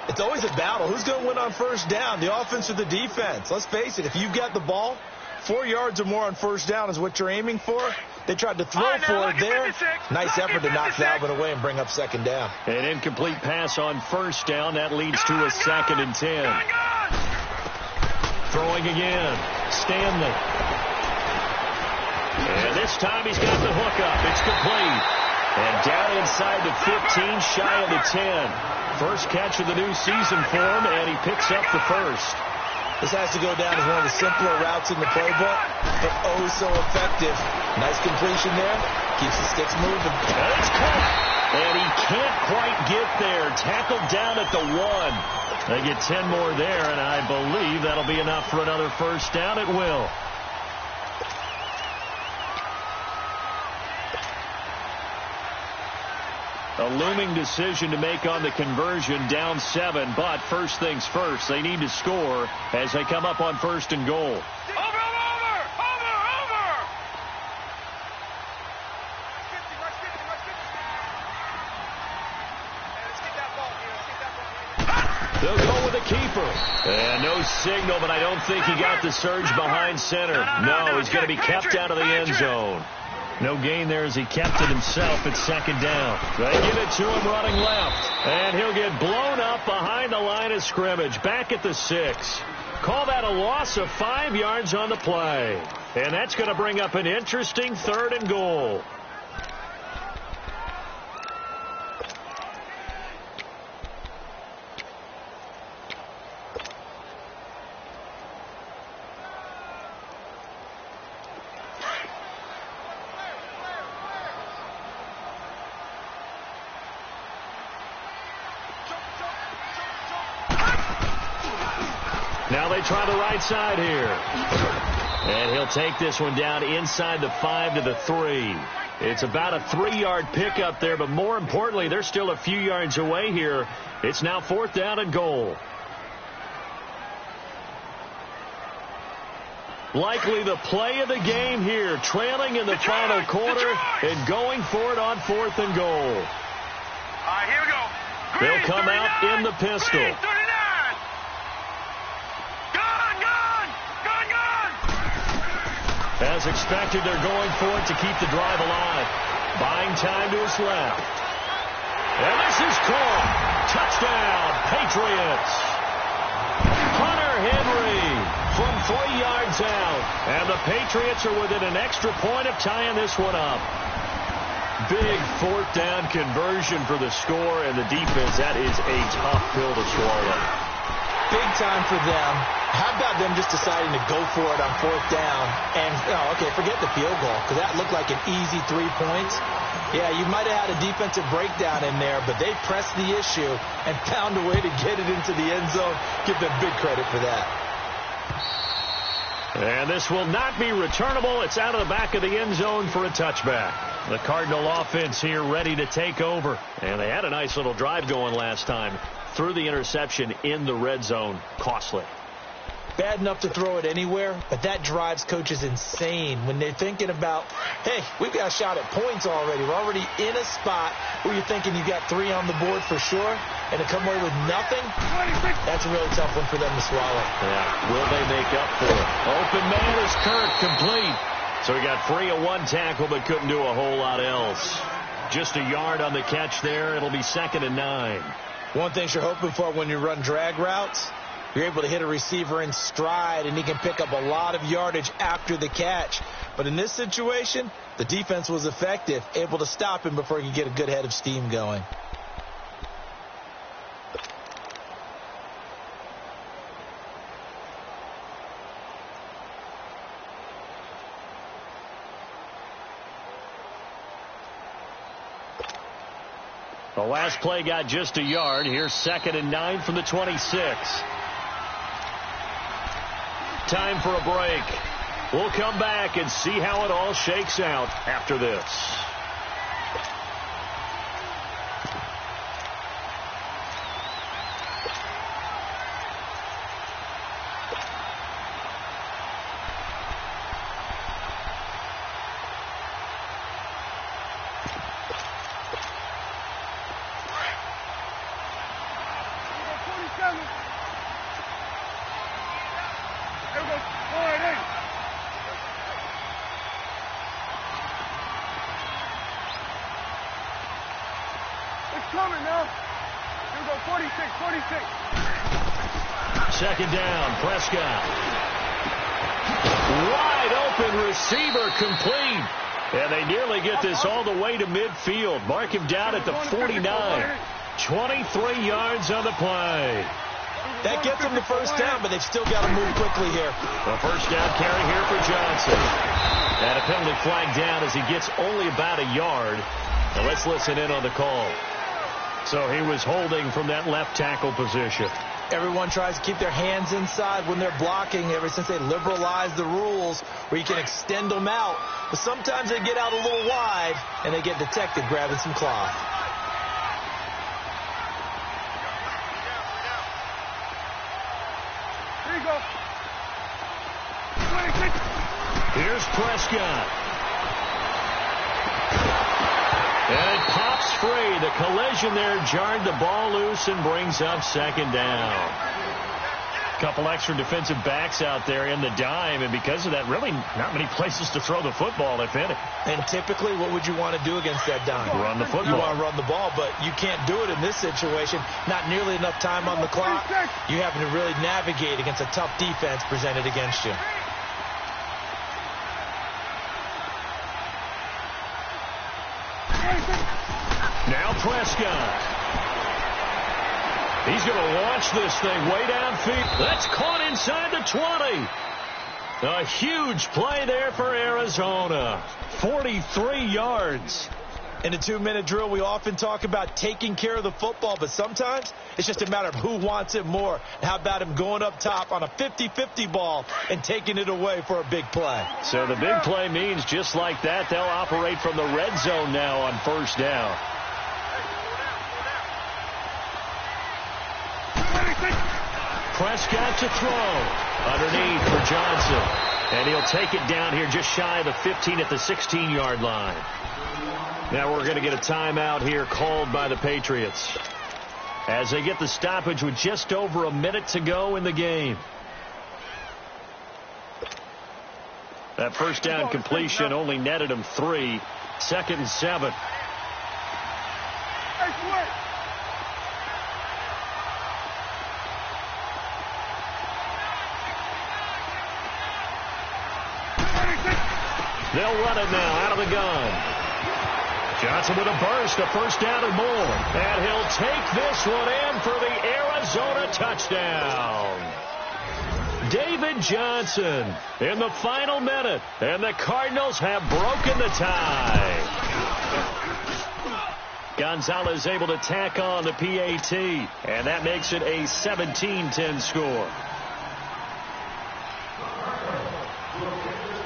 It's always a battle. Who's going to win on 1st down, the offense or the defense? Let's face it, if you've got the ball, 4 yards or more on 1st down is what you're aiming for. They tried to throw for it there. Nice effort to knock that one away and bring up 2nd down. An incomplete pass on 1st down. That leads to a 2nd and 10. Throwing again. Stanley. And this time he's got the hook up. It's complete. And down inside the 15, shy of the 10. First catch of the new season for him, and he picks up the first. This has to go down as one of the simpler routes in the playbook, but oh so effective. Nice completion there. Keeps the sticks moving. And it's caught. And he can't quite get there. Tackled down at the 1. They get 10 more there, and I believe that'll be enough for another 1st down. It will. A looming decision to make on the conversion, down 7, but first things first, they need to score as they come up on 1st and goal. Over! They'll go with a keeper. And no signal, but I don't think he got the surge behind center. No, he's going to be kept out of the end zone. No gain there as he kept it himself at 2nd down. They give it to him running left. And he'll get blown up behind the line of scrimmage. Back at the 6. Call that a loss of 5 yards on the play. And that's going to bring up an interesting 3rd and goal. Now they try the right side here. And he'll take this one down inside the 5 to the 3. It's about a 3-yard pickup there, but more importantly, they're still a few yards away here. It's now 4th down and goal. Likely the play of the game here, trailing in the final quarter and going for it on 4th and goal. All right, here we go. They'll come out in the pistol. As expected, they're going for it to keep the drive alive. Buying time to his left. And this is caught. Touchdown, Patriots. Hunter Henry from 3 yards out. And the Patriots are within an extra point of tying this one up. Big 4th down conversion for the score, and the defense, that is a tough pill to swallow. Big time for them. How about them just deciding to go for it on 4th down? And, okay, forget the field goal, because that looked like an easy 3 points. Yeah, you might have had a defensive breakdown in there, but they pressed the issue and found a way to get it into the end zone. Give them big credit for that. And this will not be returnable. It's out of the back of the end zone for a touchback. The Cardinal offense here ready to take over. And they had a nice little drive going last time. Threw the interception in the red zone. Costly. Bad enough to throw it anywhere, but that drives coaches insane when they're thinking about, hey, we've got a shot at points already. We're already in a spot where you're thinking you've got 3 on the board for sure, and to come away with nothing, that's a really tough one for them to swallow. Yeah, will they make up for it? Open man is Kirk, complete. So he got free of 1 tackle, but couldn't do a whole lot else. Just a yard on the catch there. It'll be 2nd and 9. One thing you're hoping for when you run drag routes, you're able to hit a receiver in stride, and he can pick up a lot of yardage after the catch. But in this situation, the defense was effective, able to stop him before he could get a good head of steam going. The last play got just a yard. Here's 2nd and 9 from the 26. Time for a break. We'll come back and see how it all shakes out after this. Coming now. Here we go, 46. 2nd down, Prescott. Wide open receiver complete. And they nearly get this all the way to midfield. Mark him down at the 49. 23 yards on the play. That gets them the first down, but they've still got to move quickly here. A first down carry here for Johnson. And a penalty flag down as he gets only about a yard. Now let's listen in on the call. So he was holding from that left tackle position. Everyone tries to keep their hands inside when they're blocking ever since they liberalized the rules where you can extend them out. But sometimes they get out a little wide and they get detected grabbing some cloth. Here you go. 26. Here's Prescott. And it pops free. The collision there jarred the ball loose and brings up 2nd down. Couple extra defensive backs out there in the dime, and because of that, really not many places to throw the football, if any. And typically, what would you want to do against that dime? Run the football. You want to run the ball, but you can't do it in this situation. Not nearly enough time on the clock. You having to really navigate against a tough defense presented against you. Now Prescott. He's going to launch this thing way downfield. That's caught inside the 20. A huge play there for Arizona. 43 yards. In a 2-minute drill, we often talk about taking care of the football, but sometimes it's just a matter of who wants it more. How about him going up top on a 50-50 ball and taking it away for a big play? So the big play means just like that, they'll operate from the red zone now on first down. Prescott to throw. Underneath for Johnson. And he'll take it down here just shy of the 15 at the 16-yard line. Now we're going to get a timeout here called by the Patriots as they get the stoppage with just over a minute to go in the game. That first down completion only netted him 3. 2nd and 7. They'll run it now out of the gun. Johnson with a burst, a first down and more. And he'll take this one in for the Arizona touchdown. David Johnson in the final minute. And the Cardinals have broken the tie. Gonzalez able to tack on the PAT. And that makes it a 17-10 score.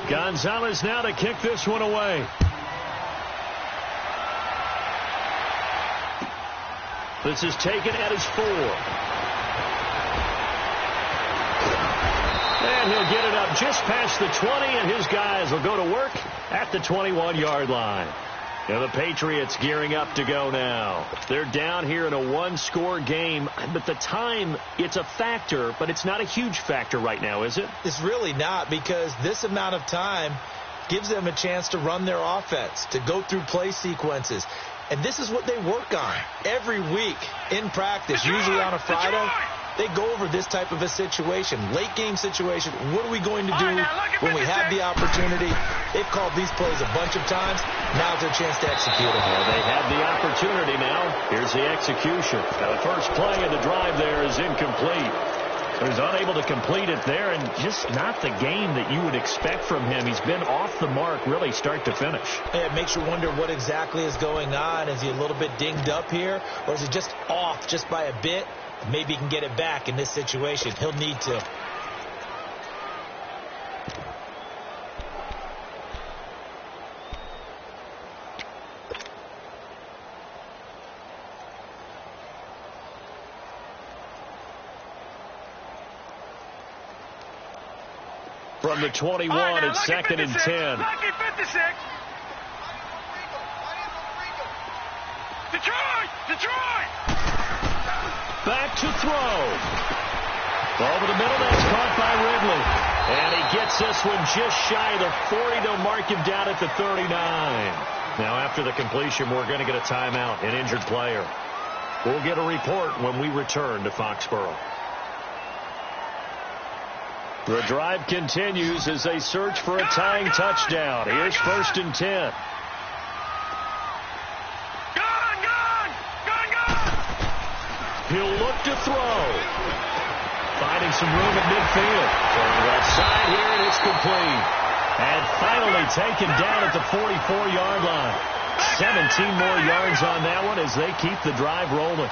Gonzalez now to kick this one away. This is taken at his 4. And he'll get it up just past the 20, and his guys will go to work at the 21-yard line. Now the Patriots gearing up to go now. They're down here in a 1-score game, but the time, it's a factor, but it's not a huge factor right now, is it? It's really not, because this amount of time gives them a chance to run their offense, to go through play sequences. And this is what they work on every week in practice, usually on a Friday. They go over this type of a situation, late game situation. What are we going to do when we have the opportunity? They've called these plays a bunch of times. Now's their chance to execute them. Well, they have the opportunity now. Here's the execution. Now, the first play of the drive there is incomplete. He was unable to complete it there, and just not the game that you would expect from him. He's been off the mark really start to finish. It makes you wonder what exactly is going on. Is he a little bit dinged up here, or is he just off just by a bit? Maybe he can get it back in this situation. He'll need to. From the 21, it's 2nd and 10. Detroit! Back to throw. Over the middle, that's caught by Ridley. And he gets this one just shy of the 40. They'll mark him down at the 39. Now, after the completion, we're going to get a timeout, an injured player. We'll get a report when we return to Foxborough. The drive continues as they search for a tying touchdown. Here's 1st and 10. He'll look to throw. Finding some room at midfield. Turning left side here, and it's complete. And finally taken down at the 44-yard line. 17 more yards on that one as they keep the drive rolling.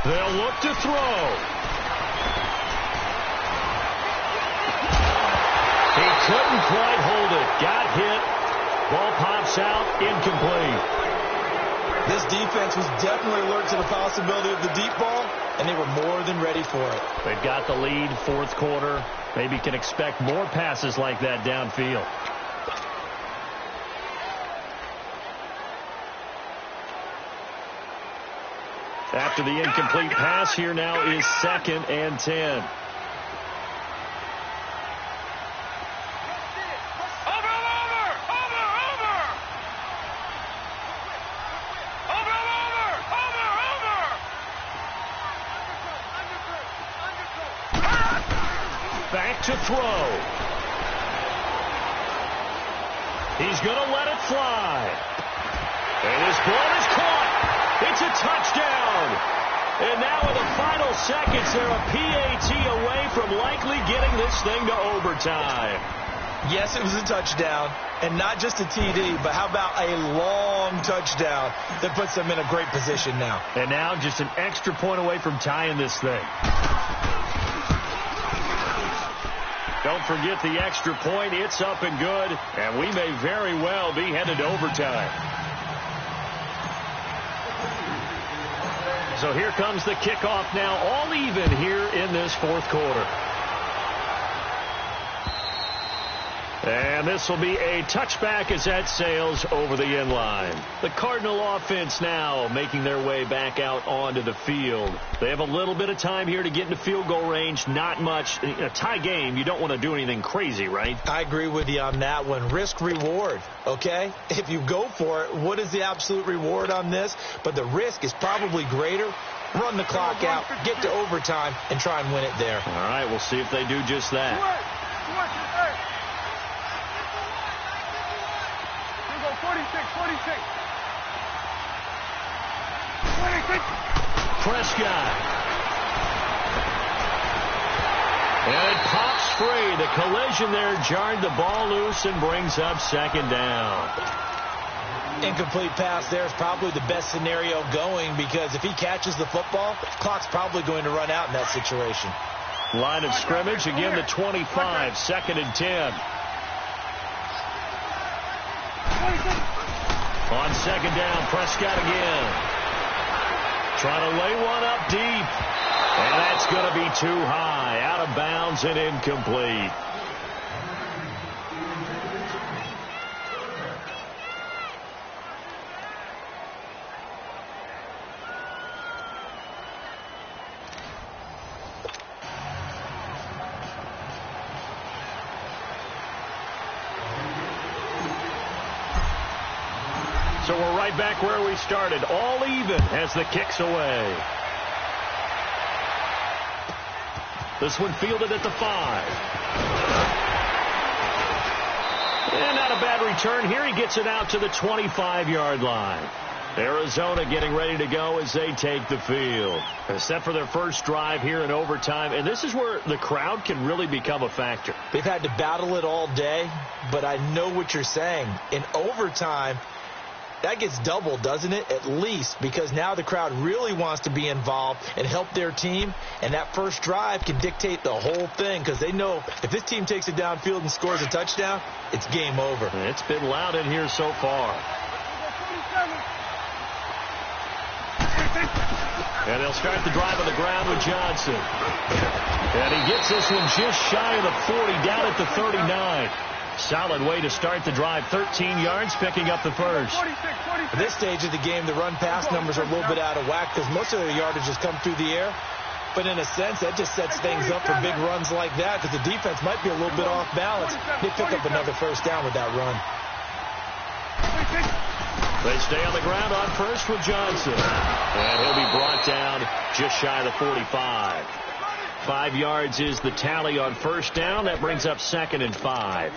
They'll look to throw. He couldn't quite hold it. Got hit. Ball pops out. Incomplete. This defense was definitely alert to the possibility of the deep ball, and they were more than ready for it. They've got the lead, 4th quarter. Maybe can expect more passes like that downfield. After the incomplete pass, here now is 2nd and 10. Back to throw. He's going to let it fly. And his ball is caught. It's a touchdown. And now in the final seconds, they're a PAT away from likely getting this thing to overtime. Yes, it was a touchdown, and not just a TD, but how about a long touchdown that puts them in a great position now. And now just an extra point away from tying this thing. Don't forget the extra point. It's up and good, and we may very well be headed to overtime. So here comes the kickoff now, all even here in this 4th quarter. And this will be a touchback as that sails over the end line. The Cardinal offense now making their way back out onto the field. They have a little bit of time here to get into field goal range. Not much. In a tie game, you don't want to do anything crazy, right? I agree with you on that one. Risk reward, okay? If you go for it, what is the absolute reward on this? But the risk is probably greater. Run the clock out, get to overtime, and try and win it there. All right, we'll see if they do just that. Prescott. And it pops free. The collision there jarred the ball loose and brings up 2nd down. Incomplete pass there is probably the best scenario going, because if he catches the football, the clock's probably going to run out in that situation. Line of scrimmage, again the 25, 2nd and 10. On 2nd down, Prescott again. Trying to lay one up deep. And that's going to be too high. Out of bounds and incomplete. So we're right back where we started, all even as the kick's away. This one fielded at the 5. And not a bad return here. He gets it out to the 25-yard line. Arizona getting ready to go as they take the field. Set for their first drive here in overtime. And this is where the crowd can really become a factor. They've had to battle it all day, but I know what you're saying. In overtime, that gets doubled, doesn't it? At least, because now the crowd really wants to be involved and help their team. And that first drive can dictate the whole thing because they know if this team takes it downfield and scores a touchdown, it's game over. It's been loud in here so far. And they'll start the drive on the ground with Johnson. And he gets this one just shy of the 40, down at the 39. Solid way to start the drive. 13 yards, picking up the first. At this stage of the game, the run-pass numbers are a little bit out of whack because most of their yardage has come through the air. But in a sense, that just sets things up for big runs like that because the defense might be a little bit off balance. They pick up another first down with that run. They stay on the ground on first with Johnson. And he'll be brought down just shy of the 45. 5 yards is the tally on first down. That brings up 2nd and 5.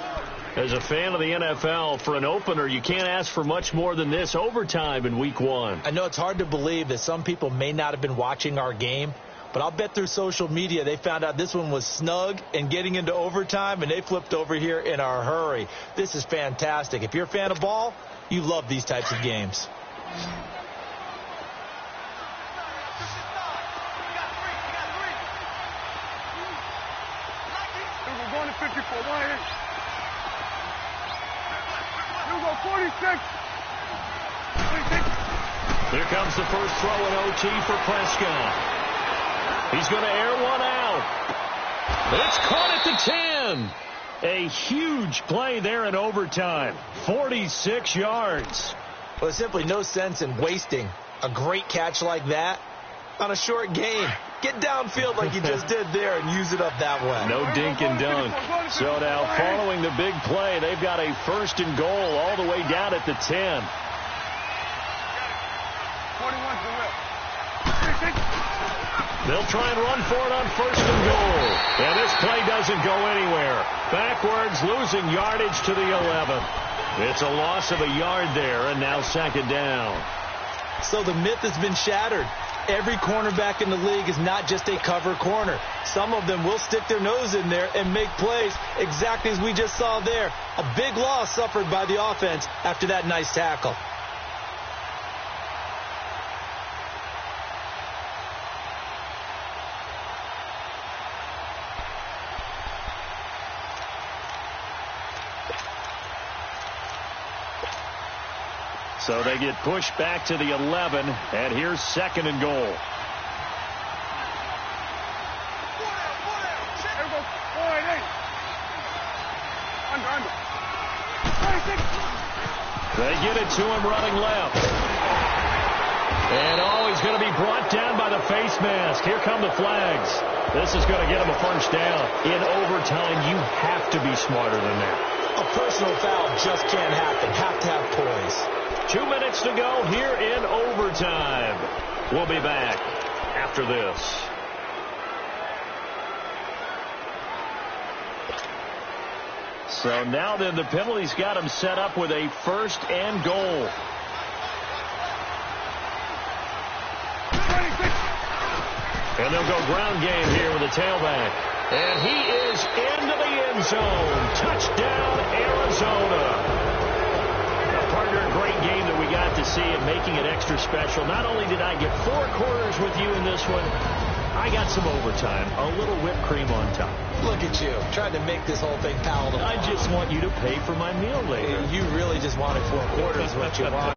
As a fan of the NFL, for an opener, you can't ask for much more than this. Overtime in week 1. I know it's hard to believe that some people may not have been watching our game, but I'll bet through social media they found out this one was snug and getting into overtime, and they flipped over here in a hurry. This is fantastic. If you're a fan of ball, you love these types of games. We're going to 54. 1-8. You go 46. 46. Here comes the first throw in OT for Prescott. He's going to air one out. It's caught at the 10. A huge play there in overtime. 46 yards. Well, there's simply no sense in wasting a great catch like that on a short game. Get downfield like you just did there and use it up that way. No dink and dunk. So now following the big play, they've got a 1st and goal all the way down at the 10. 41's the whip. They'll try and run for it on 1st and goal. And this play doesn't go anywhere. Backwards, losing yardage to the 11. It's a loss of a yard there, and now 2nd down. So the myth has been shattered. Every cornerback in the league is not just a cover corner. Some of them will stick their nose in there and make plays exactly as we just saw there. A big loss suffered by the offense after that nice tackle. So they get pushed back to the 11, and here's 2nd and goal. They get it to him running left. And he's going to be brought down by the face mask. Here come the flags. This is going to get him a first down. In overtime, you have to be smarter than that. A personal foul just can't happen. Have to have poise. 2 minutes to go here in overtime. We'll be back after this. So now then the penalty's got him set up with a 1st and goal. And they'll go ground game here with the tailback. And he is into the end zone. Touchdown, Arizona. Partner, a great game that we got to see and making it extra special. Not only did I get 4 quarters with you in this one, I got some overtime, a little whipped cream on top. Look at you, trying to make this whole thing palatable. I just want you to pay for my meal later. You really just wanted 4 quarters, what you want.